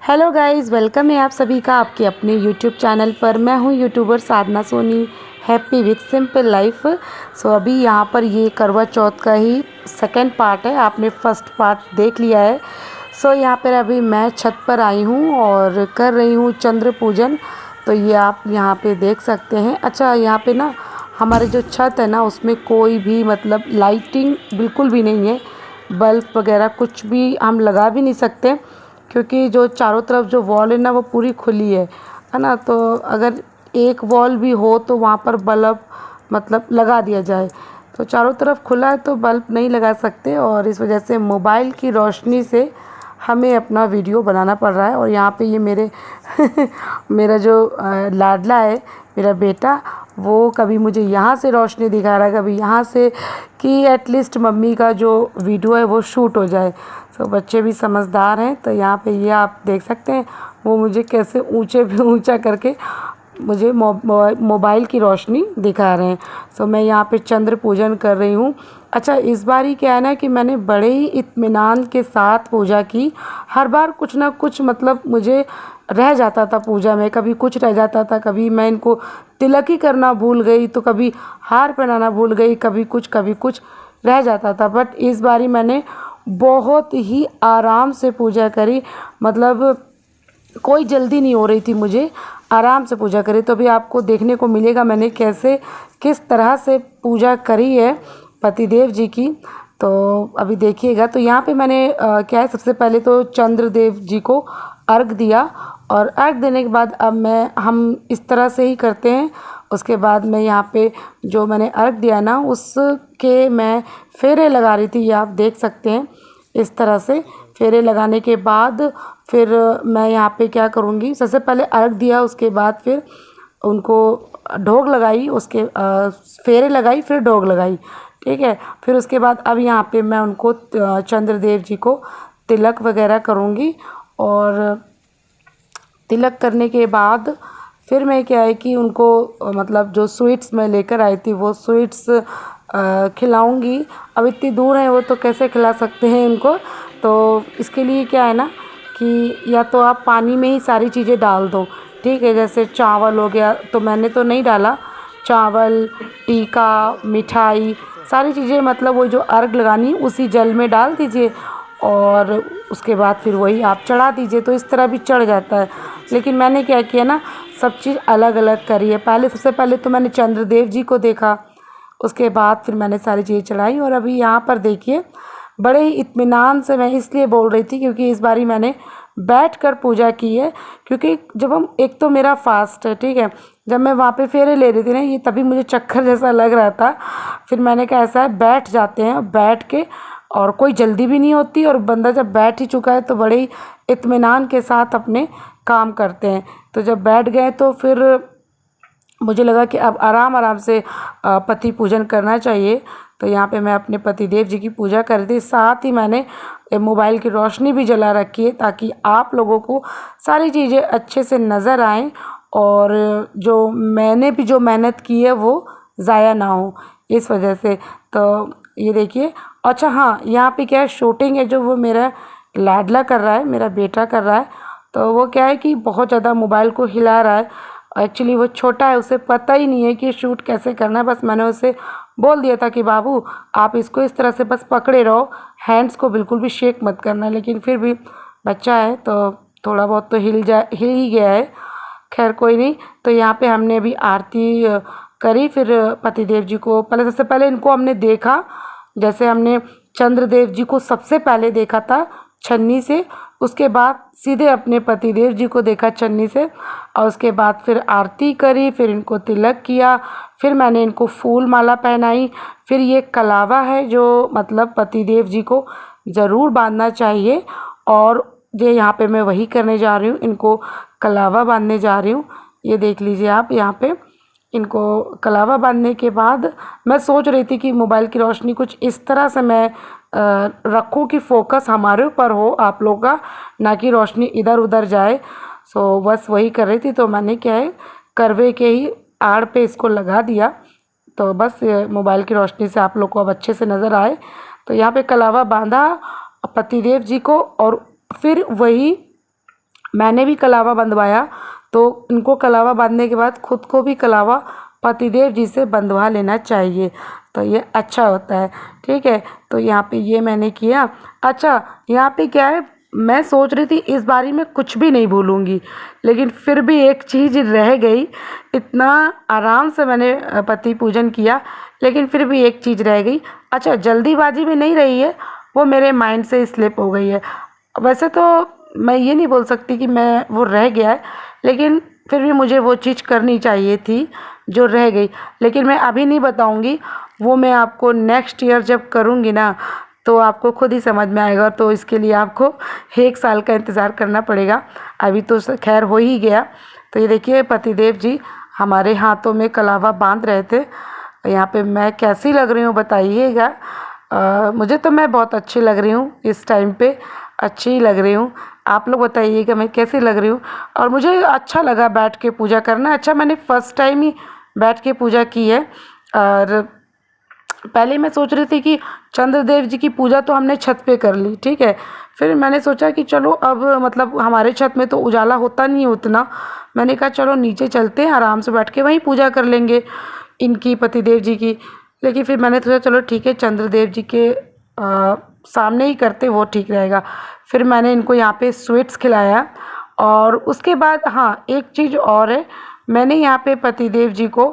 Hello guys, welcome है आप सभी का आपके अपने यूट्यूब चैनल पर। मैं हूं YouTuber Sadhana Soni, happy with simple life. So अभी यहां पर ये करवा चौथ का ही सेकंड पार्ट है। आपने फर्स्ट पार्ट देख लिया है। सो यहां पर अभी मैं छत पर आई हूं और कर रही हूं चंद्र पूजन। तो ये आप यहां पे देख सकते हैं। अच्छा, यहाँ पे ना हमारे जो छत है ना, उसमें कोई भी मतलब लाइटिंग बिल्कुल भी नहीं है। बल्ब वगैरह कुछ भी हम लगा भी नहीं सकते, क्योंकि जो चारों तरफ जो वॉल है ना वो पूरी खुली है ना। तो अगर एक वॉल भी हो तो वहाँ पर बल्ब मतलब लगा दिया जाए। तो चारों तरफ खुला है तो बल्ब नहीं लगा सकते, और इस वजह से मोबाइल की रोशनी से हमें अपना वीडियो बनाना पड़ रहा है। और यहाँ पे ये मेरे मेरा जो लाडला है, मेरा बेटा, वो कभी मुझे यहाँ से रोशनी दिखा रहा है, कभी यहाँ से, कि एटलीस्ट मम्मी का जो वीडियो है वो शूट हो जाए। तो बच्चे भी समझदार हैं। तो यहाँ पे ये आप देख सकते हैं वो मुझे कैसे ऊंचे भी ऊंचा करके मुझे मोबाइल की रोशनी दिखा रहे हैं। सो मैं यहाँ पे चंद्र पूजन कर रही हूँ। अच्छा, इस बार ही क्या है ना कि मैंने बड़े ही इत्मीनान के साथ पूजा की। हर बार कुछ ना कुछ मतलब मुझे रह जाता था पूजा में, कभी कुछ रह जाता था, कभी मैं इनको तिलक ही करना भूल गई, तो कभी हार पहनाना भूल गई, कभी कुछ रह जाता था। बट इस बारी मैंने बहुत ही आराम से पूजा करी। मतलब कोई जल्दी नहीं हो रही थी मुझे, आराम से पूजा करी। तो अभी आपको देखने को मिलेगा मैंने किस तरह से पूजा करी है पतिदेव जी की। तो अभी देखिएगा। तो यहाँ पे मैंने क्या है, सबसे पहले तो चंद्रदेव जी को अर्घ दिया, और अर्घ देने के बाद अब हम इस तरह से ही करते हैं। उसके बाद मैं यहाँ पे जो मैंने अर्घ दिया ना, उसके मैं फेरे लगा रही थी। ये आप देख सकते हैं। इस तरह से फेरे लगाने के बाद फिर मैं यहाँ पे क्या करूँगी, सबसे पहले अर्घ दिया, उसके बाद फिर उनको ढोग लगाई, उसके फेरे लगाई, फिर ढोग लगाई। ठीक है। फिर उसके बाद अब यहाँ पे मैं उनको चंद्रदेव जी को तिलक वगैरह करूँगी। और तिलक करने के बाद फिर मैं क्या है कि उनको मतलब जो स्वीट्स मैं लेकर आई थी वो स्वीट्स खिलाऊंगी। अब इतनी दूर है वो, तो कैसे खिला सकते हैं इनको। तो इसके लिए क्या है ना कि या तो आप पानी में ही सारी चीज़ें डाल दो। ठीक है। जैसे चावल हो गया, तो मैंने तो नहीं डाला। चावल, टीका, मिठाई, सारी चीज़ें मतलब वो जो अर्घ लगानी उसी जल में डाल दीजिए, और उसके बाद फिर वही आप चढ़ा दीजिए। तो इस तरह भी चढ़ जाता है। लेकिन मैंने क्या किया ना, सब चीज़ अलग अलग करी है। सबसे पहले तो मैंने चंद्रदेव जी को देखा, उसके बाद फिर मैंने सारी चीज़ें चढ़ाई। और अभी यहाँ पर देखिए, बड़े ही इत्मीनान से मैं इसलिए बोल रही थी क्योंकि इस बारी मैंने बैठकर पूजा की है। क्योंकि जब हम, एक तो मेरा फास्ट है, ठीक है, जब मैं वहाँ पे फेरे ले रही थी ना, ये तभी मुझे चक्कर जैसा लग रहा था। फिर मैंने कहा ऐसा है, बैठ जाते हैं, बैठ के, और कोई जल्दी भी नहीं होती, और बंदा जब बैठ ही चुका है तो बड़े ही इत्मीनान के साथ अपने काम करते हैं। तो जब बैठ गए तो फिर मुझे लगा कि अब आराम आराम से पति पूजन करना चाहिए। तो यहाँ पे मैं अपने पतिदेव जी की पूजा कर रही थी। साथ ही मैंने मोबाइल की रोशनी भी जला रखी है, ताकि आप लोगों को सारी चीज़ें अच्छे से नज़र आएँ, और जो मैंने भी जो मेहनत की है वो ज़ाया ना हो, इस वजह से। तो ये देखिए। अच्छा हाँ, यहाँ पे क्या है, शूटिंग है जो वो मेरा लाडला कर रहा है, मेरा बेटा कर रहा है। तो वो क्या है कि बहुत ज़्यादा मोबाइल को हिला रहा है। एक्चुअली वो छोटा है, उसे पता ही नहीं है कि शूट कैसे करना है। बस मैंने उसे बोल दिया था कि बाबू आप इसको इस तरह से बस पकड़े रहो, हैंड्स को बिल्कुल भी शेक मत करना। लेकिन फिर भी बच्चा है तो थोड़ा बहुत तो हिल ही गया है। खैर कोई नहीं। तो यहाँ पे हमने अभी आरती करी। फिर पतिदेव जी को पहले, सबसे पहले इनको हमने देखा, जैसे हमने चंद्रदेव जी को सबसे पहले देखा था छन्नी से, उसके बाद सीधे अपने पतिदेव जी को देखा छन्नी से, और उसके बाद फिर आरती करी, फिर इनको तिलक किया, फिर मैंने इनको फूल माला पहनाई। फिर ये कलावा है जो मतलब पतिदेव जी को ज़रूर बांधना चाहिए, और ये यहाँ पे मैं वही करने जा रही हूँ, इनको कलावा बांधने जा रही हूँ। ये देख लीजिए आप, यहाँ पे इनको कलावा बांधने के बाद मैं सोच रही थी कि मोबाइल की रोशनी कुछ इस तरह से मैं रखूँ कि फोकस हमारे ऊपर हो, आप लोगों का, ना कि रोशनी इधर उधर जाए। सो बस वही कर रही थी। तो मैंने क्या है, करवे के ही आड़ पे इसको लगा दिया। तो बस मोबाइल की रोशनी से आप लोग को अब अच्छे से नज़र आए। तो यहाँ पे कलावा बांधा पतिदेव जी को, और फिर वही मैंने भी कलावा बंधवाया, तो इनको कलावा बांधने के बाद खुद को भी कलावा पतिदेव जी से बंधवा लेना चाहिए, तो ये अच्छा होता है। ठीक है, तो यहाँ पे ये मैंने किया। अच्छा, यहाँ पे क्या है, मैं सोच रही थी इस बारी में कुछ भी नहीं भूलूंगी, लेकिन फिर भी एक चीज़ रह गई। इतना आराम से मैंने पति पूजन किया, लेकिन फिर भी एक चीज़ रह गई। अच्छा, जल्दीबाजी में नहीं रही है, वो मेरे माइंड से स्लिप हो गई है। वैसे तो मैं ये नहीं बोल सकती कि मैं वो रह गया है, लेकिन फिर भी मुझे वो चीज़ करनी चाहिए थी जो रह गई। लेकिन मैं अभी नहीं बताऊंगी, वो मैं आपको नेक्स्ट ईयर जब करूंगी ना, तो आपको खुद ही समझ में आएगा। तो इसके लिए आपको 1 साल का इंतज़ार करना पड़ेगा। अभी तो खैर हो ही गया। तो ये देखिए पतिदेव जी हमारे हाथों में कलावा बांध रहे थे। यहाँ पे मैं कैसी लग रही हूँ बताइएगा। मुझे तो मैं बहुत अच्छी लग रही हूँ, इस टाइम पे अच्छी ही लग रही हूँ। आप लोग बताइएगा मैं कैसी लग रही हूँ। और मुझे अच्छा लगा बैठ के पूजा करना। अच्छा, मैंने फ़र्स्ट टाइम ही बैठ के पूजा की है। और पहले मैं सोच रही थी कि चंद्रदेव जी की पूजा तो हमने छत पे कर ली, ठीक है। फिर मैंने सोचा कि चलो अब मतलब हमारे छत में तो उजाला होता नहीं है उतना। मैंने कहा चलो नीचे चलते हैं, आराम से बैठ के वहीं पूजा कर लेंगे इनकी, पतिदेव जी की। लेकिन फिर मैंने सोचा चलो ठीक है, चंद्रदेव जी के सामने ही करते, वो ठीक रहेगा। फिर मैंने इनको यहाँ पे स्वीट्स खिलाया। और उसके बाद हाँ, एक चीज़ और है, मैंने यहाँ पे पतिदेव जी को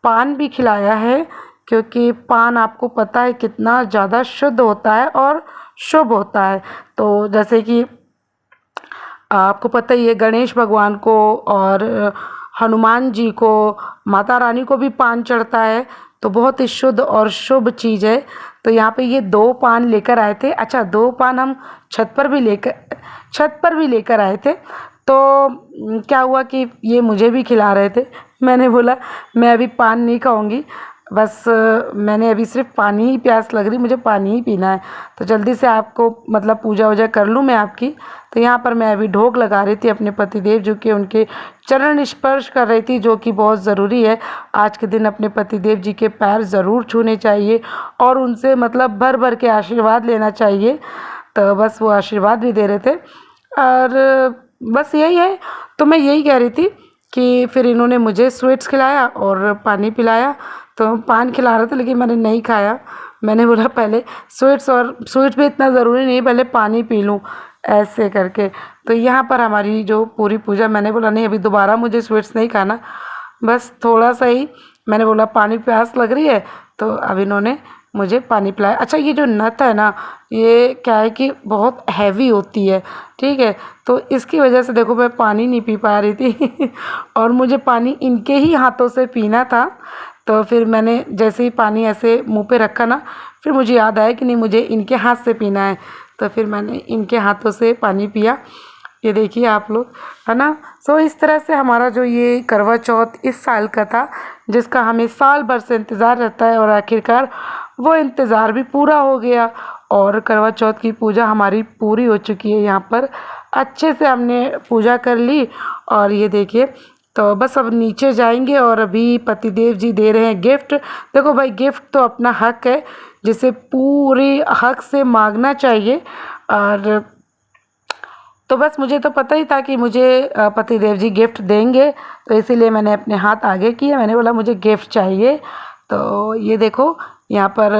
पान भी खिलाया है, क्योंकि पान आपको पता है कितना ज़्यादा शुद्ध होता है और शुभ होता है। तो जैसे कि आपको पता ही है, गणेश भगवान को और हनुमान जी को, माता रानी को भी पान चढ़ता है, तो बहुत ही शुद्ध और शुभ चीज़ है। तो यहाँ पे ये 2 पान लेकर आए थे। अच्छा, 2 पान हम छत पर भी लेकर आए थे। तो क्या हुआ कि ये मुझे भी खिला रहे थे। मैंने बोला मैं अभी पान नहीं खाऊंगी, बस मैंने अभी सिर्फ पानी ही, प्यास लग रही, मुझे पानी ही पीना है। तो जल्दी से आपको मतलब पूजा वूजा कर लूँ मैं आपकी। तो यहाँ पर मैं अभी ढोक लगा रही थी अपने पतिदेव जी के, उनके चरण स्पर्श कर रही थी, जो कि बहुत ज़रूरी है। आज के दिन अपने पतिदेव जी के पैर ज़रूर छूने चाहिए और उनसे मतलब भर भर के आशीर्वाद लेना चाहिए। तो बस वो आशीर्वाद भी दे रहे थे। और बस यही है। तो मैं यही कह रही थी कि फिर इन्होंने मुझे स्वीट्स खिलाया और पानी पिलाया। तो पान खिला रहे थे, लेकिन मैंने नहीं खाया। मैंने बोला पहले स्वीट्स, और स्वीट्स भी इतना ज़रूरी नहीं, पहले पानी पी लूँ, ऐसे करके। तो यहाँ पर हमारी जो पूरी पूजा, मैंने बोला नहीं अभी दोबारा मुझे स्वीट्स नहीं खाना, बस थोड़ा सा ही। मैंने बोला पानी प्यास लग रही है, तो अब इन्होंने मुझे पानी पिलाया। अच्छा, ये जो नथ है ना, ये क्या है कि बहुत हैवी होती है, ठीक है। तो इसकी वजह से देखो मैं पानी नहीं पी पा रही थी और मुझे पानी इनके ही हाथों से पीना था। तो फिर मैंने जैसे ही पानी ऐसे मुंह पे रखा ना, फिर मुझे याद आया कि नहीं मुझे इनके हाथ से पीना है। तो फिर मैंने इनके हाथों से पानी पिया। ये देखिए आप लोग, है ना। सो इस तरह से हमारा जो ये करवा चौथ इस साल का था, जिसका हमें साल भर से इंतज़ार रहता है, और आखिरकार वो इंतज़ार भी पूरा हो गया और करवा चौथ की पूजा हमारी पूरी हो चुकी है। यहाँ पर अच्छे से हमने पूजा कर ली। और ये देखिए, तो बस अब नीचे जाएंगे और अभी पतिदेव जी दे रहे हैं गिफ्ट। देखो भाई, गिफ्ट तो अपना हक है, जिसे पूरे हक से मांगना चाहिए। और तो बस मुझे तो पता ही था कि मुझे पतिदेव जी गिफ्ट देंगे, तो इसीलिए मैंने अपने हाथ आगे किए। मैंने बोला मुझे गिफ्ट चाहिए। तो ये देखो यहाँ पर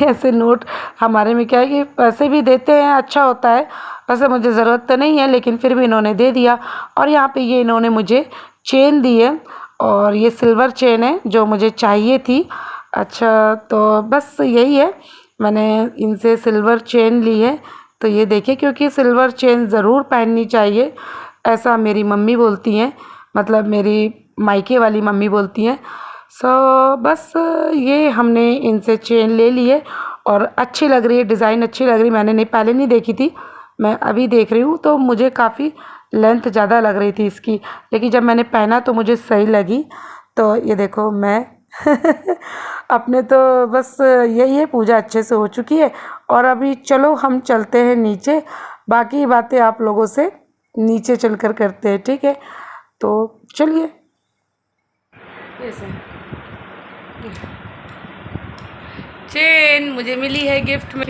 ऐसे नोट, हमारे में क्या है कि पैसे भी देते हैं, अच्छा होता है। वैसे मुझे ज़रूरत तो नहीं है, लेकिन फिर भी इन्होंने दे दिया। और यहाँ पे ये इन्होंने मुझे चेन दी है, और ये सिल्वर चेन है जो मुझे चाहिए थी। अच्छा, तो बस यही है, मैंने इनसे सिल्वर चेन ली है। तो ये देखिए, क्योंकि सिल्वर चेन ज़रूर पहननी चाहिए, ऐसा मेरी मम्मी बोलती हैं, मतलब मेरी मायके वाली मम्मी बोलती हैं। सो बस ये हमने इनसे चेन ले ली है, और अच्छी लग रही है, डिज़ाइन अच्छी लग रही है। मैंने नहीं पहले नहीं देखी थी, मैं अभी देख रही हूँ। तो मुझे काफ़ी लेंथ ज़्यादा लग रही थी इसकी, लेकिन जब मैंने पहना तो मुझे सही लगी। तो ये देखो मैं अपने तो बस यही है, पूजा अच्छे से हो चुकी है। और अभी चलो हम चलते हैं नीचे, बाकी बातें आप लोगों से नीचे चलकर करते हैं, ठीक है। तो चलिए। चेन मुझे मिली है गिफ्ट में।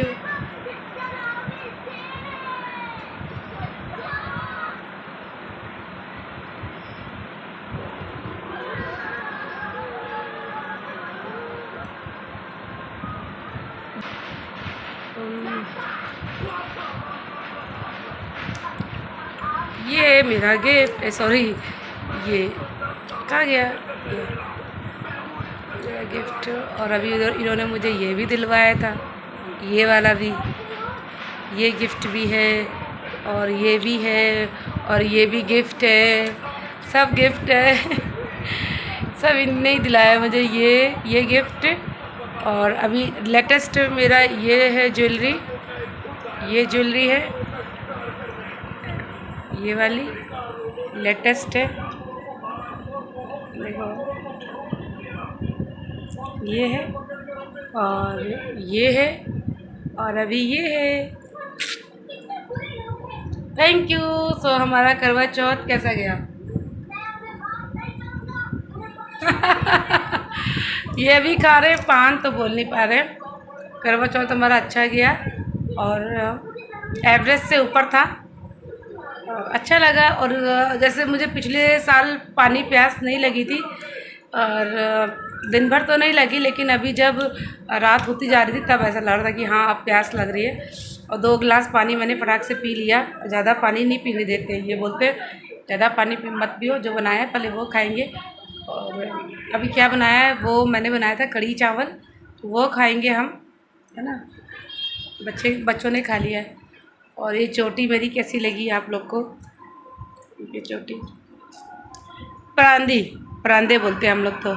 ये मेरा गिफ्ट, सॉरी ये कहाँ गया ये मेरा गिफ्ट। और अभी इन्होंने मुझे ये भी दिलवाया था, ये वाला भी, ये गिफ्ट भी है और ये भी है और ये भी गिफ्ट है, सब गिफ्ट है सब इनने ही दिलाया मुझे ये गिफ्ट। और अभी लेटेस्ट मेरा ये है ज्वेलरी, ये ज्वेलरी है, ये वाली लेटेस्ट है, देखो ये है और ये है और अभी ये है। Thank you. सो हमारा करवा चौथ कैसा गया ये अभी खा रहे पान तो बोल नहीं पा रहे। करवा चौथ हमारा अच्छा गया और एवरेज से ऊपर था, अच्छा लगा। और जैसे मुझे पिछले साल पानी प्यास नहीं लगी थी और दिन भर तो नहीं लगी, लेकिन अभी जब रात होती जा रही थी तब ऐसा लग रहा था कि हाँ अब प्यास लग रही है। और 2 गिलास पानी मैंने फटाक से पी लिया। ज़्यादा पानी नहीं पीने देते हैं, ये बोलते ज़्यादा पानी मत पियो, जो बनाया है पहले वो खाएंगे। और अभी क्या बनाया है, वो मैंने बनाया था कढ़ी चावल, तो वो खाएंगे हम, है ना। बच्चों ने खा लिया है। और ये चोटी मेरी कैसी लगी आप लोग को, ये चोटी परांदे बोलते हैं हम लोग, तो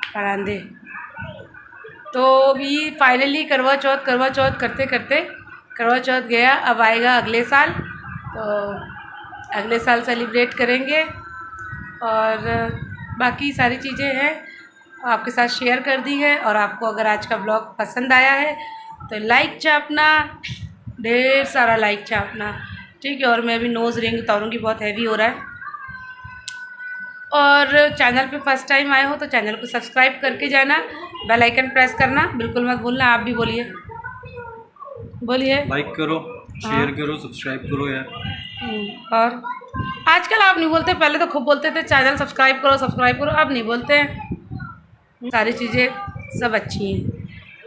परांदे। तो अभी फाइनली करवा चौथ करते करते करवा चौथ गया। अब आएगा अगले साल, तो अगले साल सेलिब्रेट करेंगे। और बाकी सारी चीज़ें हैं आपके साथ शेयर कर दी है। और आपको अगर आज का ब्लॉग पसंद आया है तो लाइक चापना, ढेर सारा लाइक चापना, ठीक है। और मैं अभी नोज़ रिंग उतारूँगी, बहुत हैवी हो रहा है। और चैनल पे फर्स्ट टाइम आए हो तो चैनल को सब्सक्राइब करके जाना, बेल आइकन प्रेस करना बिल्कुल मत भूलना। आप भी बोलिए लाइक करो, शेयर करो, सब्सक्राइब करो यार। और आजकल आप नहीं बोलते, पहले तो खूब बोलते थे चैनल सब्सक्राइब करो, अब नहीं बोलते हैं। सारी चीज़ें सब अच्छी हैं।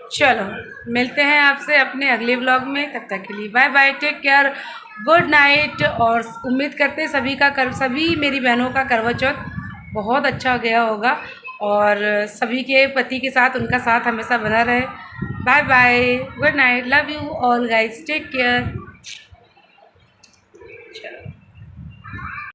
चलो मिलते हैं आपसे अपने अगले व्लॉग में, तब तक के लिए bye bye, take care, good night. और उम्मीद करते हैं सभी मेरी बहनों का करवा चौथ बहुत अच्छा गया होगा और सभी के पति के साथ उनका साथ हमेशा बना रहे। Bye bye, good night, love you all guys, take care.